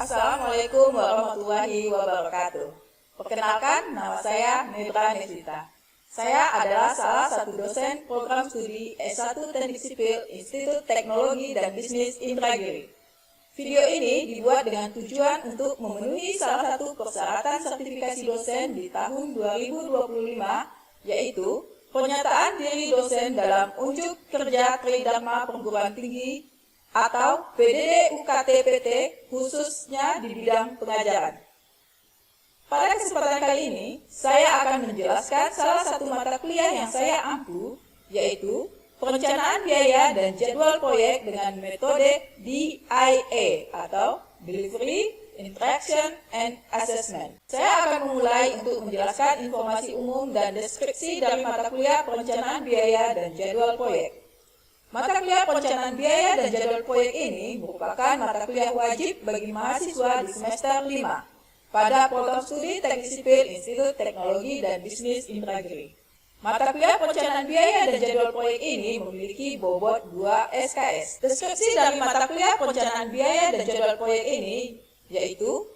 Assalamualaikum warahmatullahi wabarakatuh. Perkenalkan, nama saya Nedra Nesita. Saya adalah salah satu dosen program studi S1 Teknik Sipil Institut Teknologi dan Bisnis Indragiri. Video ini dibuat dengan tujuan untuk memenuhi salah satu persyaratan sertifikasi dosen di tahun 2025, yaitu pernyataan diri dosen dalam unjuk kerja Tridharma Perguruan Tinggi atau PDD UKT-PT khususnya di bidang pengajaran. Pada kesempatan kali ini, saya akan menjelaskan salah satu mata kuliah yang saya ampu, yaitu perencanaan biaya dan jadwal proyek dengan metode DIA atau Delivery, Interaction, and Assessment. Saya akan memulai untuk menjelaskan informasi umum dan deskripsi dari mata kuliah perencanaan biaya dan jadwal proyek. Mata kuliah perencanaan biaya dan jadwal proyek ini merupakan mata kuliah wajib bagi mahasiswa di semester 5 pada program studi Teknik Sipil Institut Teknologi dan Bisnis Indragiri. Mata kuliah perencanaan biaya dan jadwal proyek ini memiliki bobot 2 SKS. Deskripsi dari mata kuliah perencanaan biaya dan jadwal proyek ini yaitu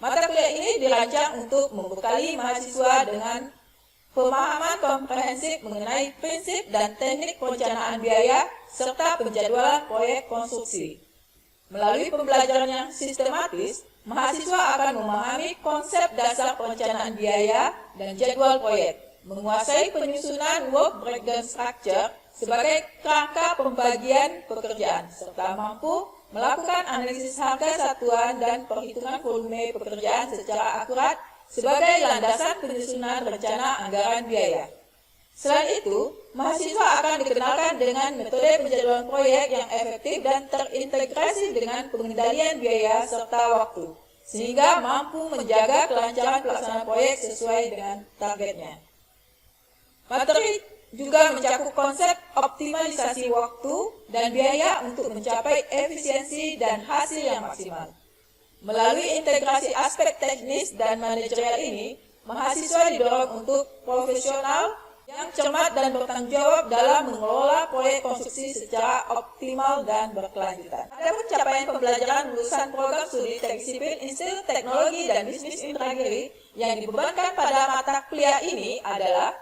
mata kuliah ini dirancang untuk membekali mahasiswa dengan pemahaman komprehensif mengenai prinsip dan teknik perencanaan biaya serta penjadwalan proyek konstruksi. Melalui pembelajaran yang sistematis, mahasiswa akan memahami konsep dasar perencanaan biaya dan jadwal proyek, menguasai penyusunan work breakdown structure sebagai kerangka pembagian pekerjaan, serta mampu melakukan analisis harga satuan dan perhitungan volume pekerjaan secara akurat sebagai landasan penyusunan rencana anggaran biaya. Selain itu, mahasiswa akan dikenalkan dengan metode penjadwalan proyek yang efektif dan terintegrasi dengan pengendalian biaya serta waktu, sehingga mampu menjaga kelancaran pelaksanaan proyek sesuai dengan targetnya. Materi juga mencakup konsep optimalisasi waktu dan biaya untuk mencapai efisiensi dan hasil yang maksimal. Melalui integrasi aspek teknis dan manajerial ini, mahasiswa didorong untuk profesional yang cermat dan bertanggung jawab dalam mengelola proyek konstruksi secara optimal dan berkelanjutan. Adapun capaian pembelajaran lulusan program studi Teknik Sipil Institut Teknologi dan Bisnis Indragiri yang dibebankan pada mata kuliah ini adalah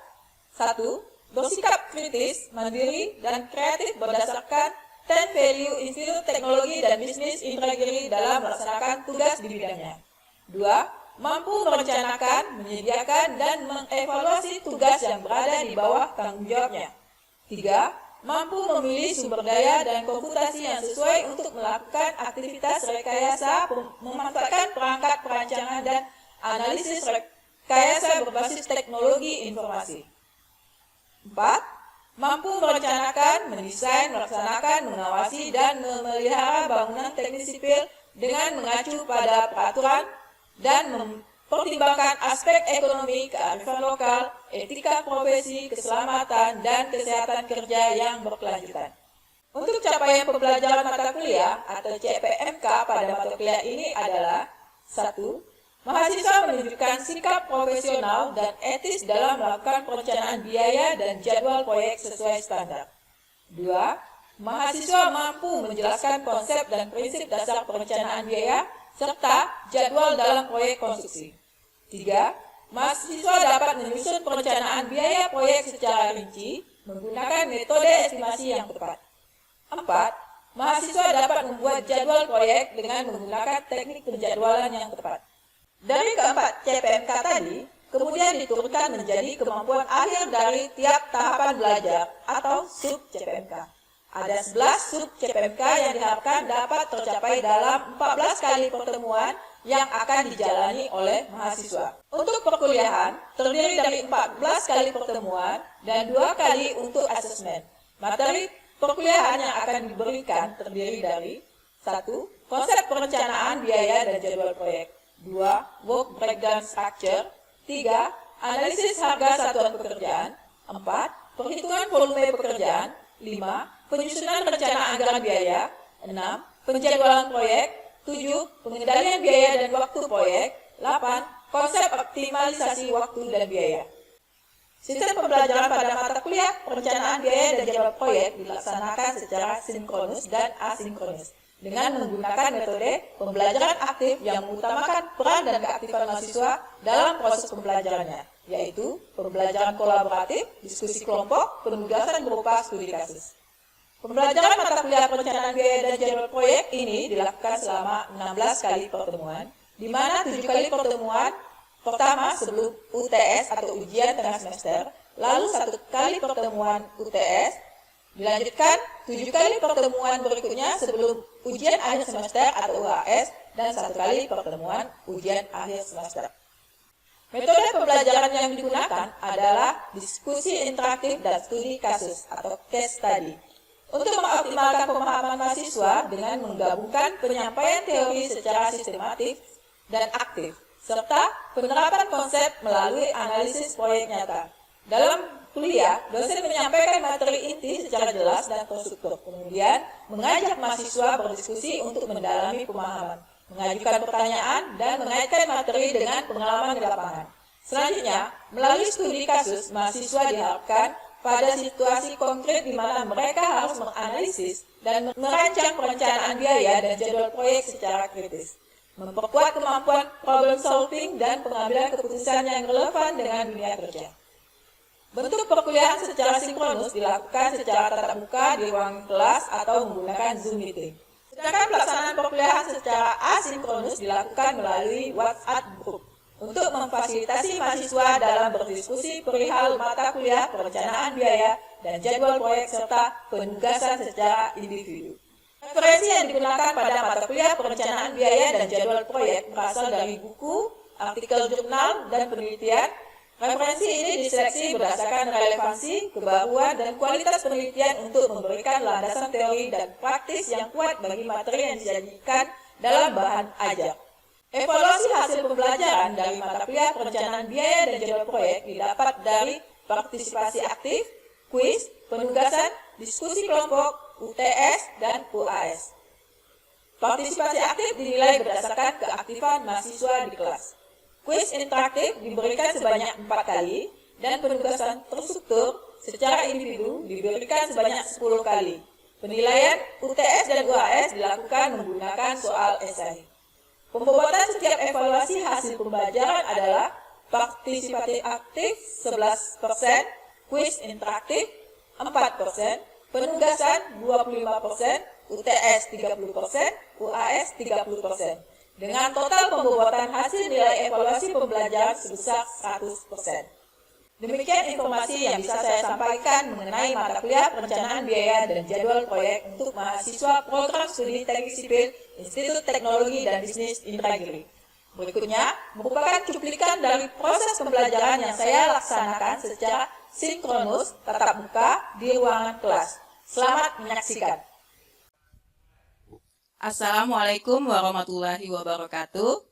1. Bersikap kritis, mandiri, dan kreatif berdasarkan 10 value Institut Teknologi dan Bisnis Indragiri dalam melaksanakan tugas di bidangnya. 2. Mampu merencanakan, menyediakan, dan mengevaluasi tugas yang berada di bawah tanggung jawabnya. 3. Mampu memilih sumber daya dan komputasi yang sesuai untuk melakukan aktivitas rekayasa, memanfaatkan perangkat perancangan dan analisis rekayasa berbasis teknologi informasi. 4. Mampu merencanakan, mendesain, melaksanakan, mengawasi, dan memelihara bangunan teknik sipil dengan mengacu pada peraturan dan mempertimbangkan aspek ekonomi, kearifan lokal, etika profesi, keselamatan, dan kesehatan kerja yang berkelanjutan. Untuk capaian pembelajaran mata kuliah atau CPMK pada mata kuliah ini adalah 1. Mahasiswa menunjukkan sikap profesional dan etis dalam melakukan perencanaan biaya dan jadwal proyek sesuai standar. 2. Mahasiswa mampu menjelaskan konsep dan prinsip dasar perencanaan biaya serta jadwal dalam proyek konstruksi. 3. Mahasiswa dapat menyusun perencanaan biaya proyek secara rinci menggunakan metode estimasi yang tepat. 4. Mahasiswa dapat membuat jadwal proyek dengan menggunakan teknik penjadwalan yang tepat. Dari keempat CPMK tadi, kemudian diturunkan menjadi kemampuan akhir dari tiap tahapan belajar atau sub CPMK. Ada 11 sub CPMK yang diharapkan dapat tercapai dalam 14 kali pertemuan yang akan dijalani oleh mahasiswa. Untuk perkuliahan, terdiri dari 14 kali pertemuan dan 2 kali untuk asesmen. Materi perkuliahan yang akan diberikan terdiri dari 1. Konsep perencanaan biaya dan jadwal proyek. 2. Work breakdown structure. 3. Analisis harga satuan pekerjaan. 4. Perhitungan volume pekerjaan. 5. Penyusunan rencana anggaran biaya. 6. Penjadwalan proyek. 7. Pengendalian biaya dan waktu proyek. 8. Konsep optimalisasi waktu dan biaya. Sistem pembelajaran pada mata kuliah perencanaan biaya dan jadwal proyek dilaksanakan secara sinkronus dan asinkronus. dengan menggunakan metode pembelajaran aktif yang mengutamakan peran dan keaktifan mahasiswa dalam proses pembelajarannya, yaitu pembelajaran kolaboratif, diskusi kelompok, penugasan berupa studi kasus. Pembelajaran mata kuliah perencanaan biaya dan jadwal proyek ini dilakukan selama 16 kali pertemuan, di mana 7 kali pertemuan pertama sebelum UTS atau ujian tengah semester, lalu 1 kali pertemuan UTS, dilanjutkan 7 kali pertemuan berikutnya sebelum ujian akhir semester atau UAS, dan 1 kali pertemuan ujian akhir semester. Metode pembelajaran yang digunakan adalah diskusi interaktif dan studi kasus atau case study. Untuk mengoptimalkan pemahaman mahasiswa dengan menggabungkan penyampaian teori secara sistematif dan aktif, serta penerapan konsep melalui analisis proyek nyata. Dalam kuliah, dosen menyampaikan materi inti secara jelas dan terstruktur, kemudian mengajak mahasiswa berdiskusi untuk mendalami pemahaman, mengajukan pertanyaan, dan mengaitkan materi dengan pengalaman di lapangan. Selanjutnya, melalui studi kasus, mahasiswa diharapkan pada situasi konkret di mana mereka harus menganalisis dan merancang perencanaan biaya dan jadwal proyek secara kritis, memperkuat kemampuan problem solving dan pengambilan keputusan yang relevan dengan dunia kerja. Bentuk perkuliahan secara sinkronus dilakukan secara tatap muka di ruang kelas atau menggunakan Zoom meeting. Sedangkan pelaksanaan perkuliahan secara asinkronus dilakukan melalui WhatsApp group untuk memfasilitasi mahasiswa dalam berdiskusi perihal mata kuliah perencanaan biaya dan jadwal proyek serta penugasan secara individu. Referensi yang digunakan pada mata kuliah perencanaan biaya dan jadwal proyek berasal dari buku, artikel jurnal, dan penelitian. Referensi ini diseleksi berdasarkan relevansi, kebaruan, dan kualitas penelitian untuk memberikan landasan teori dan praktis yang kuat bagi materi yang disajikan dalam bahan ajar. Evaluasi hasil pembelajaran dari mata kuliah perencanaan biaya dan jadwal proyek didapat dari partisipasi aktif, kuis, penugasan, diskusi kelompok, UTS, dan UAS. Partisipasi aktif dinilai berdasarkan keaktifan mahasiswa di kelas. Kuis interaktif diberikan sebanyak 4 kali, dan penugasan terstruktur secara individu diberikan sebanyak 10 kali. Penilaian UTS dan UAS dilakukan menggunakan soal esai. Pembobotan setiap evaluasi hasil pembelajaran adalah partisipatif aktif 11%, kuis interaktif 4%, penugasan 25%, UTS 30%, UAS 30%. Dengan total pembobotan hasil nilai evaluasi pembelajaran sebesar 100%. Demikian informasi yang bisa saya sampaikan mengenai mata kuliah perencanaan biaya dan jadwal proyek untuk mahasiswa program studi teknik sipil Institut Teknologi dan Bisnis Indragiri. Berikutnya merupakan cuplikan dari proses pembelajaran yang saya laksanakan secara sinkronus tatap muka di ruangan kelas. Selamat menyaksikan. Assalamualaikum warahmatullahi wabarakatuh.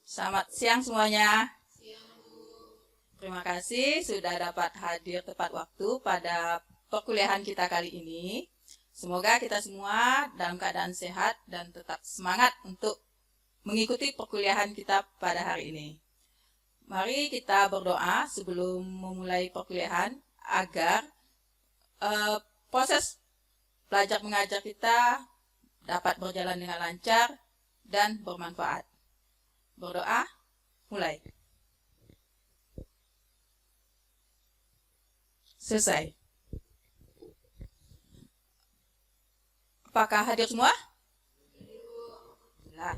Selamat siang semuanya. Terima kasih sudah dapat hadir tepat waktu pada perkuliahan kita kali ini. Semoga kita semua dalam keadaan sehat dan tetap semangat untuk mengikuti perkuliahan kita pada hari ini. Mari kita berdoa sebelum memulai perkuliahan agar proses belajar mengajar kita dapat berjalan dengan lancar dan bermanfaat. Berdoa, mulai. Selesai. Apakah hadir semua? Nah.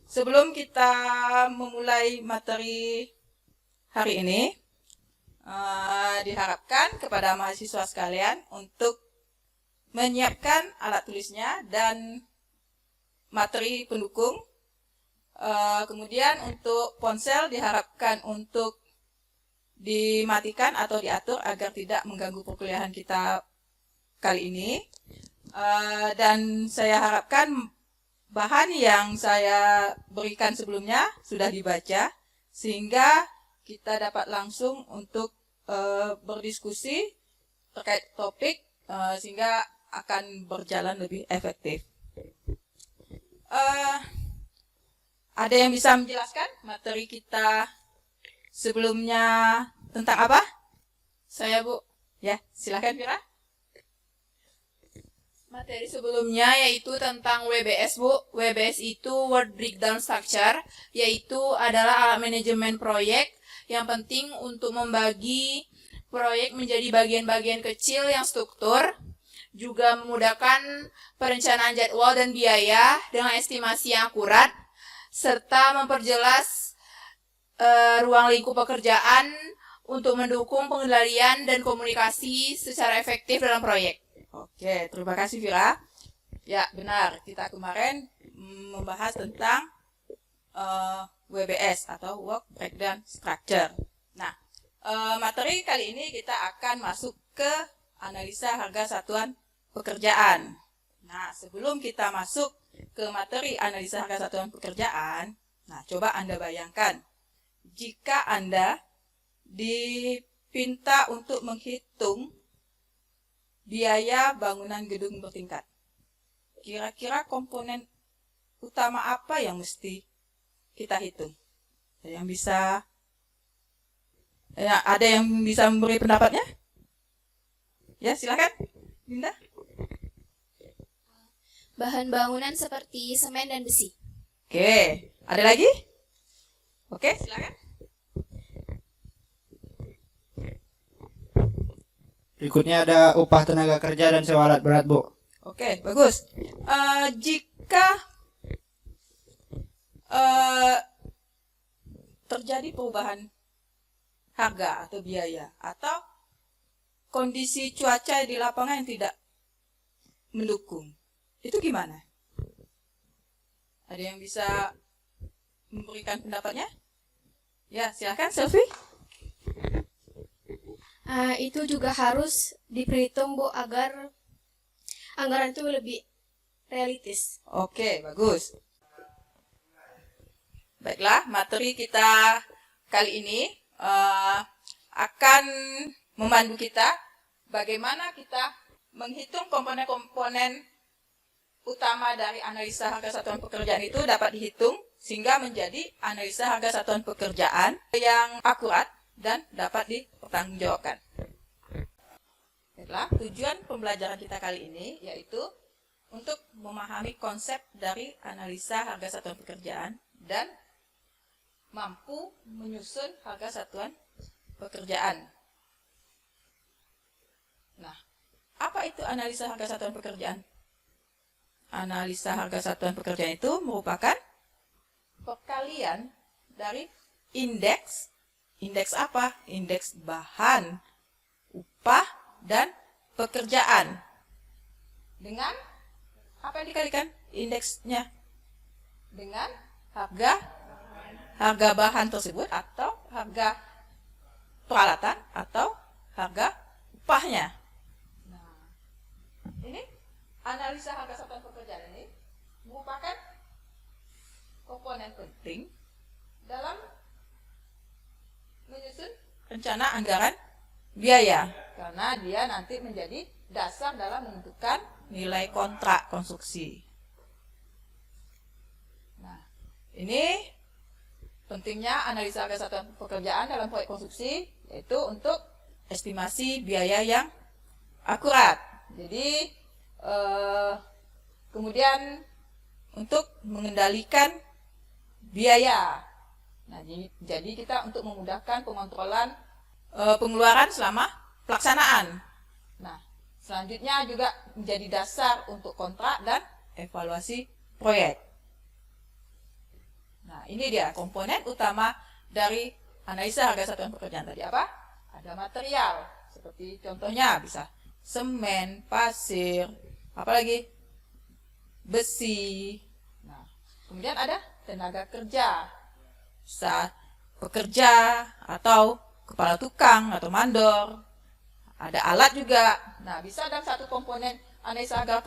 Sebelum kita memulai materi hari ini, diharapkan kepada mahasiswa sekalian untuk menyiapkan alat tulisnya dan materi pendukung. Kemudian untuk ponsel diharapkan untuk dimatikan atau diatur agar tidak mengganggu perkuliahan kita kali ini. Dan saya harapkan bahan yang saya berikan sebelumnya sudah dibaca sehingga kita dapat langsung untuk berdiskusi terkait topik sehingga akan berjalan lebih efektif. Ada yang bisa menjelaskan materi kita sebelumnya tentang apa? Saya, Bu. Ya, silakan Vira. Materi sebelumnya yaitu tentang WBS, Bu. WBS itu Word Breakdown Structure, yaitu adalah alat manajemen proyek yang penting untuk membagi proyek menjadi bagian-bagian kecil yang struktur, juga memudahkan perencanaan jadwal dan biaya dengan estimasi yang akurat, serta memperjelas ruang lingkup pekerjaan untuk mendukung pengendalian dan komunikasi secara efektif dalam proyek. Oke, terima kasih Vira. Ya, benar. Kita kemarin membahas tentang WBS atau Work Breakdown Structure. Nah, materi kali ini kita akan masuk ke analisa harga satuan pekerjaan. Nah, sebelum kita masuk ke materi analisa harga satuan pekerjaan, nah coba Anda bayangkan, jika Anda dipinta untuk menghitung biaya bangunan gedung bertingkat, kira-kira komponen utama apa yang mesti kita hitung? Ada yang bisa memberi pendapatnya? Ya, silakan, Dinda. Bahan bangunan seperti semen dan besi. Oke, ada lagi? Oke, silakan. Berikutnya ada upah tenaga kerja dan sewa alat berat, Bu. Oke, bagus. Jika terjadi perubahan harga atau biaya atau kondisi cuaca di lapangan yang tidak mendukung, itu gimana? Ada yang bisa memberikan pendapatnya? Ya, silakan Selfie. Itu juga harus diperhitung, Bu, agar anggaran itu lebih realistis. Oke, bagus. Baiklah, materi kita kali ini akan membantu kita bagaimana kita menghitung komponen-komponen utama dari analisa harga satuan pekerjaan itu dapat dihitung sehingga menjadi analisa harga satuan pekerjaan yang akurat dan dapat dipertanggungjawabkan. Baiklah, tujuan pembelajaran kita kali ini yaitu untuk memahami konsep dari analisa harga satuan pekerjaan dan mampu menyusun harga satuan pekerjaan. Nah, apa itu analisa harga satuan pekerjaan? Analisa harga satuan pekerjaan itu merupakan perkalian dari indeks apa? Indeks bahan, upah, dan pekerjaan. Dengan apa yang dikalikan indeksnya? Dengan harga bahan tersebut atau harga peralatan atau harga upahnya. Nah, ini analisa harga satuan pekerjaan ini merupakan komponen penting dalam menyusun rencana anggaran biaya karena dia nanti menjadi dasar dalam menentukan nilai kontrak konstruksi. Nah, ini pentingnya analisa harga satuan pekerjaan dalam proyek konstruksi yaitu untuk estimasi biaya yang akurat. Jadi kemudian untuk mengendalikan biaya. Nah, jadi kita untuk memudahkan pengontrolan pengeluaran selama pelaksanaan. Nah, selanjutnya juga menjadi dasar untuk kontrak dan evaluasi proyek. Nah, ini dia komponen utama dari analisa harga satuan pekerjaan tadi apa? Ada material, seperti contohnya bisa semen, pasir, apalagi besi. Nah, kemudian ada tenaga kerja, bisa pekerja atau kepala tukang atau mandor. Ada alat juga. Nah, bisa dalam satu komponen analisa harga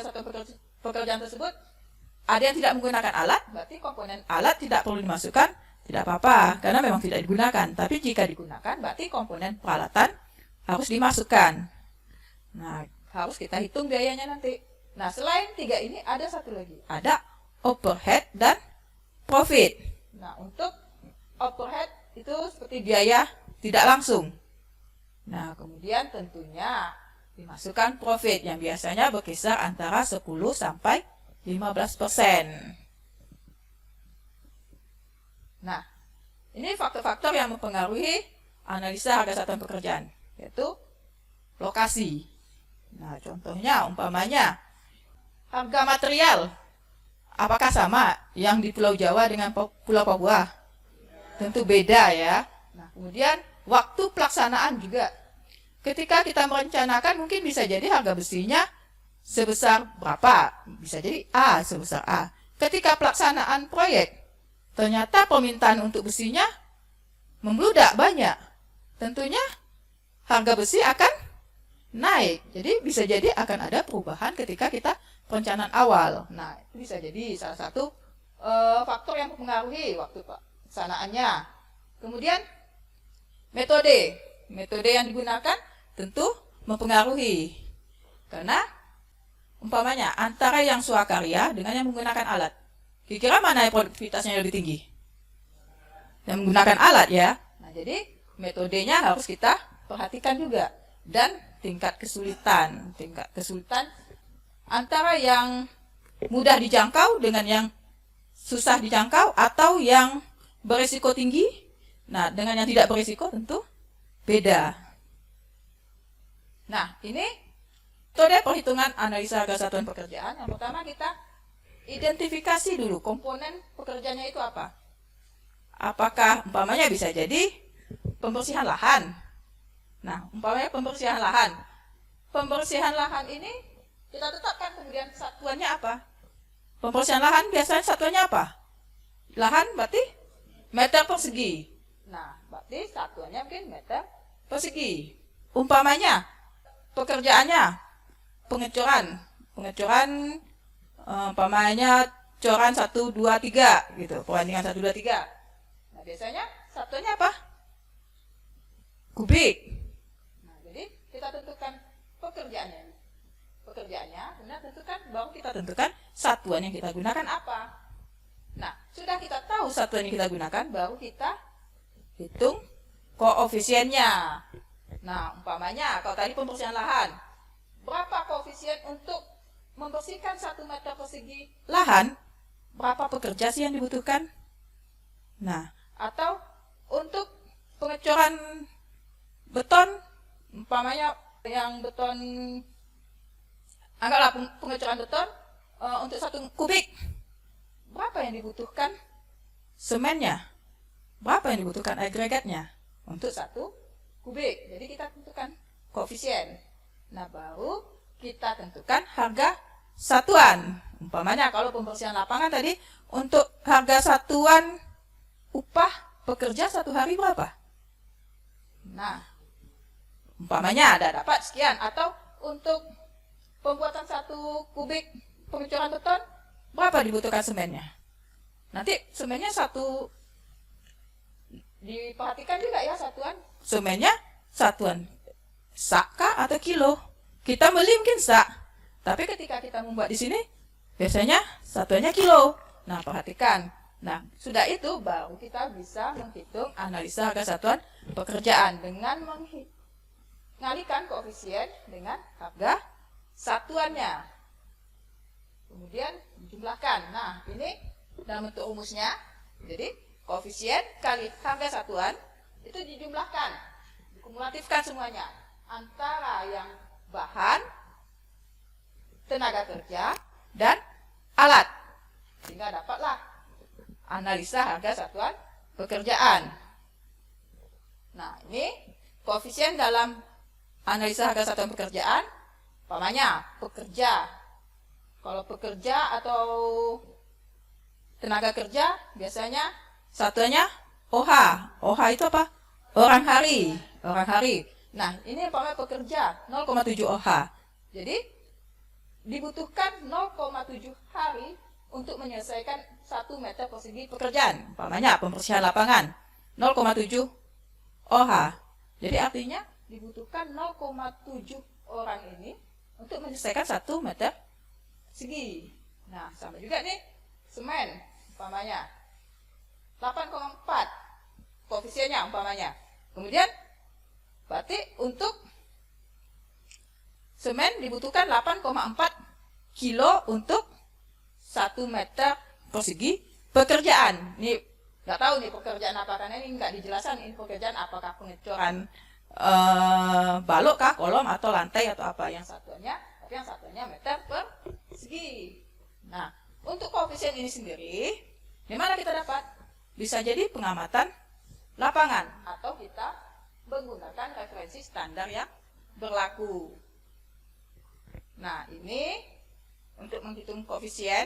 satuan pekerjaan tersebut ada yang tidak menggunakan alat, berarti komponen alat tidak perlu dimasukkan, tidak apa-apa, karena memang tidak digunakan. Tapi jika digunakan, berarti komponen peralatan harus dimasukkan. Nah, harus kita hitung biayanya nanti. Nah, selain tiga ini, ada satu lagi. Ada overhead dan profit. Nah, untuk overhead itu seperti biaya tidak langsung. Nah, kemudian tentunya dimasukkan profit yang biasanya berkisar antara 10 sampai 15%. Nah, ini faktor-faktor yang mempengaruhi analisa harga satuan pekerjaan, yaitu lokasi. Nah, contohnya umpamanya harga material. Apakah sama yang di Pulau Jawa dengan Pulau Papua? Tentu beda ya. Nah, kemudian waktu pelaksanaan juga. Ketika kita merencanakan mungkin bisa jadi harga besinya sebesar berapa? Bisa jadi A sebesar A. Ketika pelaksanaan proyek, ternyata permintaan untuk besinya membludak banyak. Tentunya harga besi akan naik. Jadi bisa jadi akan ada perubahan ketika kita perencanaan awal. Nah, itu bisa jadi salah satu faktor yang mempengaruhi waktu pelaksanaannya. Kemudian metode yang digunakan tentu mempengaruhi. Karena umpamanya antara yang swakarya dengan yang menggunakan alat. Kira-kira mana yang produktivitasnya lebih tinggi? Yang menggunakan alat ya. Nah, jadi metodenya harus kita perhatikan juga. Dan tingkat kesulitan antara yang mudah dijangkau dengan yang susah dijangkau atau yang berisiko tinggi. Nah, dengan yang tidak berisiko tentu beda. Nah, ini metode perhitungan analisa harga satuan pekerjaan. Yang pertama kita identifikasi dulu komponen pekerjaannya itu apa. Apakah umpamanya bisa jadi pembersihan lahan. Nah, umpamanya pembersihan lahan. Pembersihan lahan ini kita tetapkan kemudian satuannya apa? Pembersihan lahan biasanya satuannya apa? Lahan berarti meter persegi. Nah, berarti satuannya mungkin meter persegi. Umpamanya pekerjaannya pengecoran umpamanya coran 1, 2, 3 gitu, perbandingan 1, 2, 3. Nah, biasanya satuannya apa? Kubik. Nah, jadi kita tentukan pekerjaannya, kemudian tentukan, baru kita tentukan satuan yang kita gunakan apa. Nah, sudah kita tahu satuan yang kita gunakan, baru kita hitung koefisiennya. Nah, umpamanya kalau tadi pembersihan lahan, berapa koefisien untuk membersihkan 1 meter persegi lahan? Berapa pekerja sih yang dibutuhkan? Nah, atau untuk pengecoran beton, umpamanya yang beton, anggaplah pengecoran beton untuk 1 kubik, berapa yang dibutuhkan semennya? Berapa yang dibutuhkan agregatnya untuk 1 kubik? Jadi kita tentukan koefisien. Nah, baru kita tentukan harga satuan. Umpamanya kalau pembersihan lapangan tadi, untuk harga satuan upah pekerja 1 hari berapa? Nah, umpamanya ada dapat sekian. Atau untuk pembuatan 1 kubik pengecoran beton, berapa dibutuhkan semennya? Nanti semennya diperhatikan juga ya satuan. Semennya satuan sak kah atau kilo? Kita beli mungkin sak, tapi ketika kita membuat di sini, biasanya satuannya kilo. Nah, perhatikan. Nah, sudah itu baru kita bisa menghitung analisa harga satuan pekerjaan dengan mengalihkan koefisien dengan harga satuannya. Kemudian dijumlahkan. Nah, ini dalam bentuk rumusnya. Jadi, koefisien kali harga satuan itu dijumlahkan, dikumulatifkan semuanya antara yang bahan, tenaga kerja, dan alat. Sehingga dapatlah analisa harga satuan pekerjaan. Nah, ini koefisien dalam analisa harga satuan pekerjaan. Umpamanya pekerja. Kalau pekerja atau tenaga kerja biasanya satuannya OH. OH itu apa? Orang hari. Nah, ini umpamanya pekerja 0,7 OH. Jadi dibutuhkan 0,7 hari untuk menyelesaikan 1 meter persegi pekerjaan. Umpamanya pembersihan lapangan 0,7 OH. Jadi artinya dibutuhkan 0,7 orang ini untuk menyelesaikan 1 meter persegi. Nah, sama juga nih semen umpamanya 8,4 koefisiennya umpamanya. Kemudian Berarti untuk semen dibutuhkan 8,4 kilo untuk 1 meter persegi pekerjaan. Ini nggak tahu nih pekerjaan apa, karena ini nggak dijelaskan ini pekerjaan apakah pengecoran balok kah, kolom atau lantai atau apa. Yang satunya meter persegi. Nah, untuk koefisien ini sendiri, di mana kita dapat? Bisa jadi pengamatan lapangan atau kita menggunakan referensi standar yang berlaku. Nah, ini untuk menghitung koefisien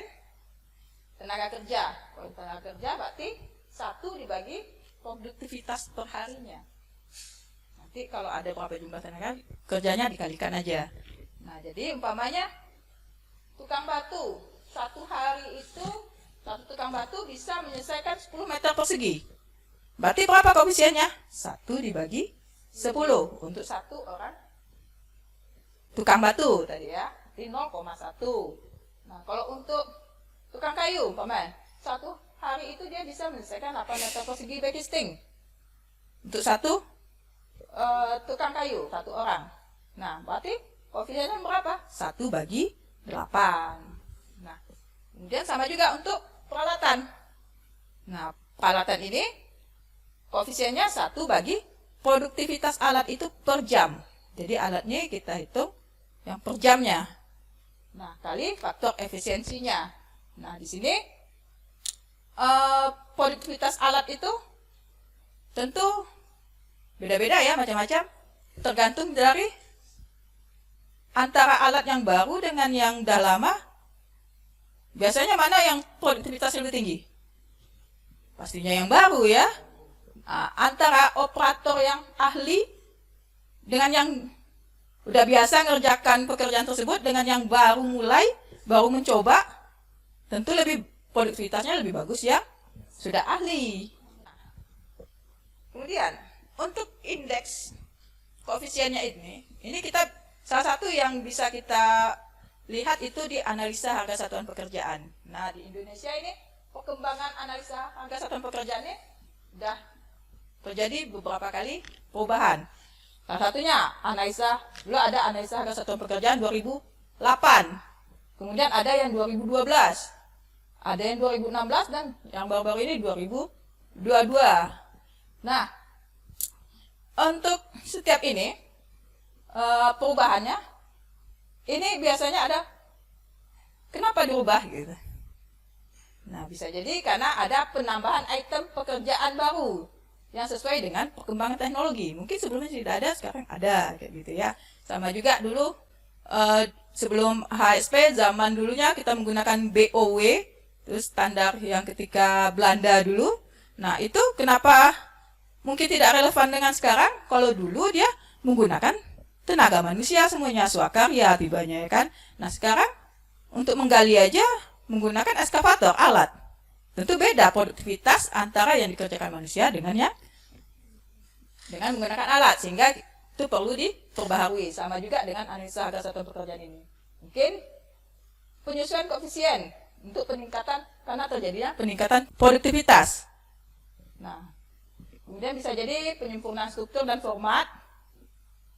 tenaga kerja. Kalau tenaga kerja berarti 1 dibagi produktivitas per harinya. Nanti kalau ada berapa jumlah tenaga kerjanya dikalikan aja. Nah, jadi umpamanya tukang batu, 1 hari itu satu tukang batu bisa menyelesaikan 10 meter persegi. Berarti berapa koefisiennya? 1 dibagi 10 untuk 1 orang tukang batu tadi ya, 0,1. Nah, kalau untuk tukang kayu, umpamanya 1 hari itu dia bisa menyelesaikan 8 meter persegi backisting. Untuk 1 tukang kayu, 1 orang. Nah, berarti koefisiennya berapa? 1 bagi 8. Nah, kemudian sama juga untuk peralatan. Nah, peralatan ini koefisiennya 1 bagi produktivitas alat itu per jam. Jadi alatnya kita hitung yang per jamnya. Nah, kali faktor efisiensinya. Nah, di sini produktivitas alat itu tentu beda-beda ya, macam-macam. Tergantung dari antara alat yang baru dengan yang dah lama. Biasanya mana yang produktivitasnya lebih tinggi? Pastinya yang baru ya. Nah, antara operator yang ahli dengan yang udah biasa ngerjakan pekerjaan tersebut dengan yang baru mencoba, tentu lebih produktivitasnya lebih bagus ya sudah ahli. Kemudian untuk indeks koefisiennya ini kita salah satu yang bisa kita lihat itu di analisa harga satuan pekerjaan. Nah, di Indonesia ini perkembangan analisa harga satuan pekerjaan ini sudah terjadi beberapa kali perubahan. Salah satunya dulu ada analisa harga satuan pekerjaan 2008. Kemudian ada yang 2012. Ada yang 2016 dan yang baru-baru ini 2022. Nah, untuk setiap ini perubahannya ini biasanya ada kenapa dirubah gitu. Nah, bisa jadi karena ada penambahan item pekerjaan baru yang sesuai dengan perkembangan teknologi. Mungkin sebelumnya tidak ada, sekarang ada kayak gitu ya. Sama juga dulu sebelum HSP zaman dulunya kita menggunakan BOW, terus standar yang ketika Belanda dulu. Nah, itu kenapa mungkin tidak relevan dengan sekarang? Kalau dulu dia menggunakan tenaga manusia semuanya, swakarya tibanya ya kan. Nah, sekarang untuk menggali aja menggunakan eskavator, alat. Tentu beda produktivitas antara yang dikerjakan manusia dengan menggunakan alat, sehingga itu perlu diperbaharui. Sama juga dengan analisa harga satuan pekerjaan ini. Mungkin penyesuaian koefisien untuk peningkatan karena terjadinya peningkatan produktivitas. Nah, kemudian bisa jadi penyempurnaan struktur dan format.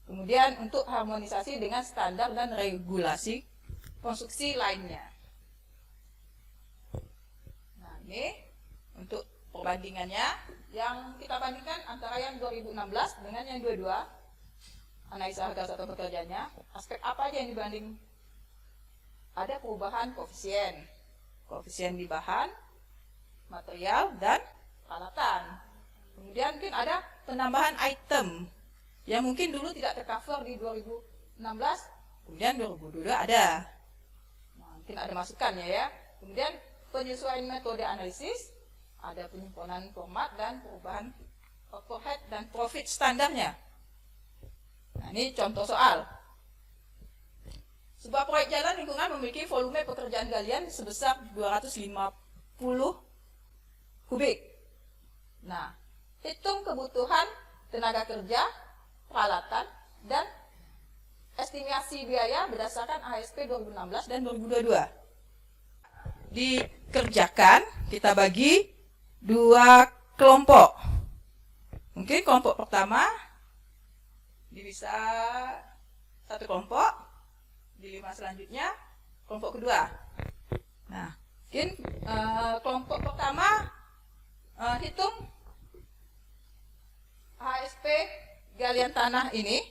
Kemudian untuk harmonisasi dengan standar dan regulasi konstruksi lainnya. Nah, ini untuk perbandingannya yang kita bandingkan antara yang 2016 dengan yang 22 analisa harga satuan pekerjaannya. Aspek apa aja yang dibanding? Ada perubahan koefisien di bahan, material, dan peralatan. Kemudian mungkin ada penambahan item yang mungkin dulu tidak tercover di 2016, kemudian 2022 ada. Nah, mungkin ada masukannya ya. Kemudian penyesuaian metode analisis, ada penyempurnaan format dan perubahan overhead dan profit standarnya. Nah, ini contoh soal. Sebuah proyek jalan lingkungan memiliki volume pekerjaan galian sebesar 250 kubik. Nah, hitung kebutuhan tenaga kerja, peralatan, dan estimasi biaya berdasarkan ASP 2016 dan 2022. Dikerjakan, kita bagi 2 kelompok. Mungkin kelompok pertama bisa satu kelompok, di 5 selanjutnya kelompok kedua. Nah, mungkin kelompok pertama hitung HSP galian tanah ini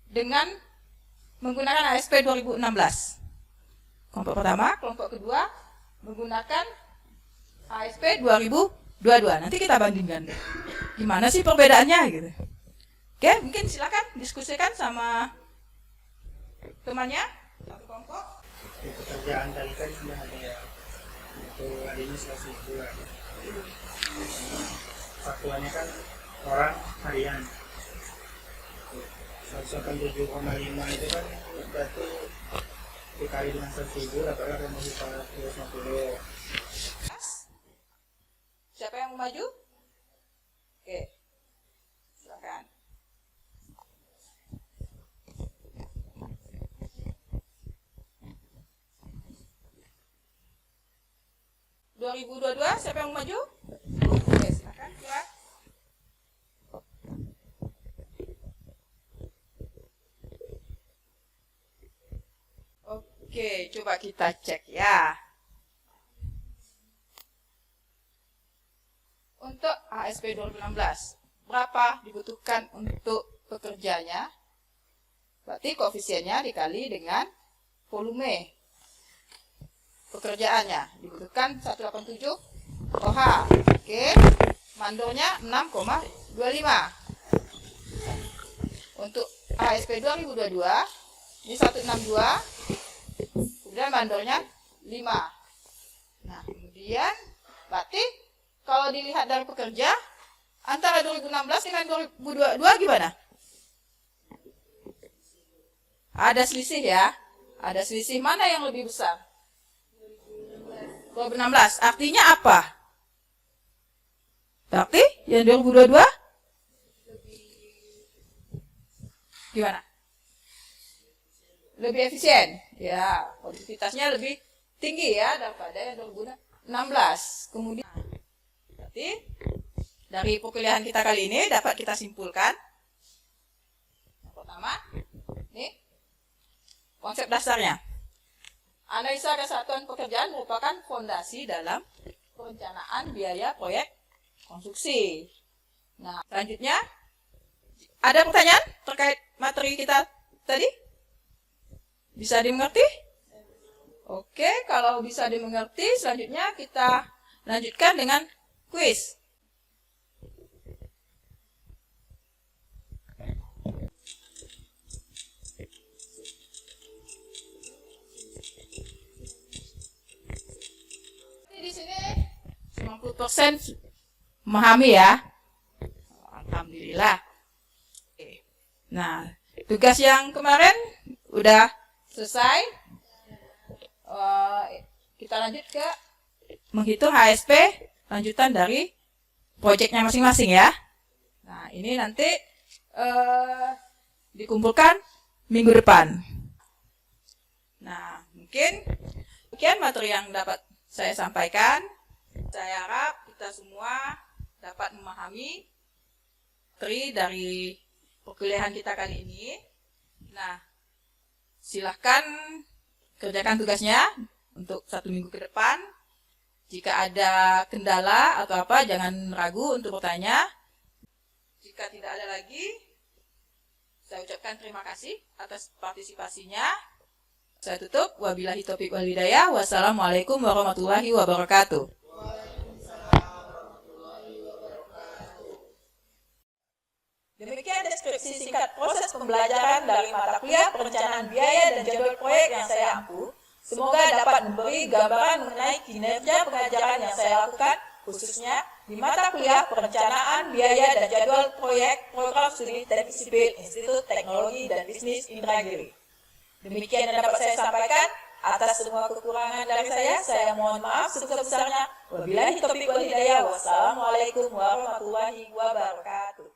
dengan menggunakan HSP 2016. Kelompok pertama, kelompok kedua menggunakan HSP 2022. Nanti kita bandingkan gimana sih perbedaannya gitu. Oke, mungkin silakan diskusikan sama temannya satu kelompok. Pekerjaan tadi kan sudah ada ya. Itu harinya selesai bulan. Satuannya kan orang harian. 187,5 itu kan berarti dikali dengan 1.000 dapatlah 250. Siapa yang mau maju? Oke, silakan. (2022) siapa yang mau maju? Oke, silakan. Silakan. Oke, coba kita cek ya. Untuk HSP 2016, berapa dibutuhkan untuk pekerjanya? Berarti koefisiennya dikali dengan volume pekerjaannya. Dibutuhkan 187 OH. Oke, mandornya 6,25. Untuk HSP 2022, ini 162. Kemudian mandornya 5. Nah, kemudian berarti kalau dilihat dari pekerja antara 2016 dengan 2022 gimana? Ada selisih ya. Ada selisih, mana yang lebih besar? 2016. Artinya apa? Berarti yang 2022 gimana? Lebih efisien. Ya, produktivitasnya lebih tinggi ya daripada yang 2016. Kemudian berarti dari perkuliahan kita kali ini dapat kita simpulkan. Yang pertama, ini konsep dasarnya. Analisa kesatuan pekerjaan merupakan fondasi dalam perencanaan biaya proyek konstruksi. Nah, selanjutnya ada pertanyaan terkait materi kita tadi? Bisa dimengerti? Oke, kalau bisa dimengerti, selanjutnya kita lanjutkan dengan kuis. Di sini 90% memahami ya. Alhamdulillah. Oke. Nah, tugas yang kemarin udah selesai. Kita lanjut ke menghitung HSP lanjutan dari proyeknya masing-masing ya. Nah, ini nanti dikumpulkan minggu depan. Nah, mungkin sekian materi yang dapat saya sampaikan. Saya harap kita semua dapat memahami materi dari perkuliahan kita kali ini. Nah, silahkan kerjakan tugasnya untuk 1 minggu ke depan. Jika ada kendala atau apa, jangan ragu untuk bertanya. Jika tidak ada lagi, saya ucapkan terima kasih atas partisipasinya. Saya tutup. Wabillahi taufiq wal hidayah. Wassalamualaikum warahmatullahi wabarakatuh. Demikian deskripsi singkat proses pembelajaran dari mata kuliah perencanaan biaya dan jadwal proyek yang saya ampu. Semoga dapat memberi gambaran mengenai kinerja pengajaran yang saya lakukan, khususnya di mata kuliah perencanaan biaya dan jadwal proyek program studi teknik sipil Institut Teknologi dan Bisnis Indragiri. Demikian yang dapat saya sampaikan. Atas semua kekurangan dari saya mohon maaf sebesar-besarnya. Wabillahi taufiq wal hidayah. Wassalamualaikum warahmatullahi wabarakatuh.